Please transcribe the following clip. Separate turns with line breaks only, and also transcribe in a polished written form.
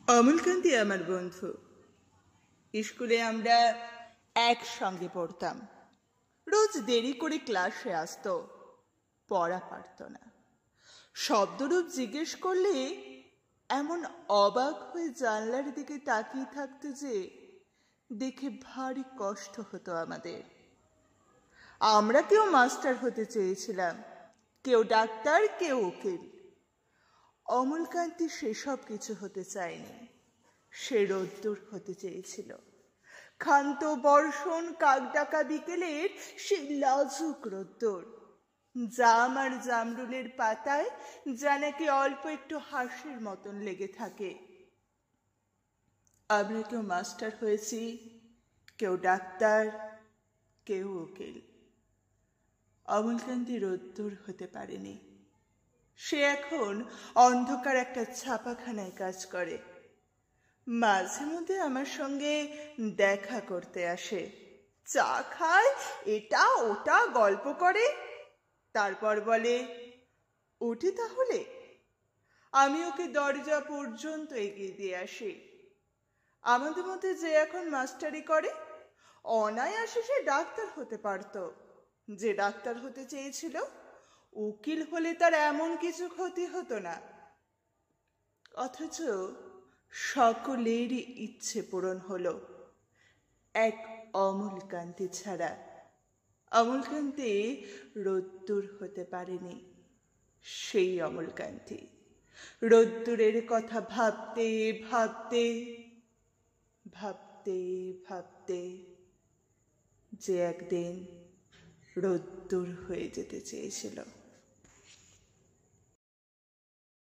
অমলকান্তি আমার বন্ধু। স্কুলে আমরা একসঙ্গে পড়তাম। রোজ দেরি করে ক্লাসে আসতো, পড়া পারত না। শব্দরূপ জিজ্ঞেস করলে এমন অবাক হয়ে জানলার দিকে তাকিয়ে থাকতো যে দেখে ভারী কষ্ট হতো আমাদের। আমরা কেউ মাস্টার হতে চেয়েছিলাম, কেউ ডাক্তার, কেউ উকিল। অমলকান্তি সেসব কিছু হতে চায়নি। সে রোদ্দুর হতে চেয়েছিল। ক্ষান্ত বর্ষণ কাকডাকা বিকেলের সেই লাজুক রোদ্দুর, জাম আর জামরুলের পাতায় যা নাকি অল্প একটু হাসির মতন লেগে থাকে। আমরা কেউ মাস্টার হয়েছি, কেউ ডাক্তার, কেউ উকিল। অমলকান্তি রোদ্দুর হতে পারেনি। সে এখন অন্ধকার একটা ছাপাখানায় কাজ করে। মাঝে মধ্যে আমার সঙ্গে দেখা করতে আসে, চা খায়, এটা ওটা গল্প করে, তারপর বলে, উঠি তাহলে। আমি ওকে দরজা পর্যন্ত এগিয়ে দিয়ে আসি। আমাদের মধ্যে যে এখন মাস্টারি করে, অনায়াসে সে ডাক্তার হতে পারত। যে ডাক্তার হতে চেয়েছিল, উকিল হলে তার এমন কিছু ক্ষতি হতো না। অথচ সকলেরই ইচ্ছে পূরণ হলো, এক অমলকান্তি ছাড়া। অমলকান্তি রোদ্দুর হতে পারেনি। সেই অমলকান্তি রোদ্দুরের কথা ভাবতে ভাবতে ভাবতে ভাবতে যে একদিন রোদ্দুর হয়ে যেতে চেয়েছিল।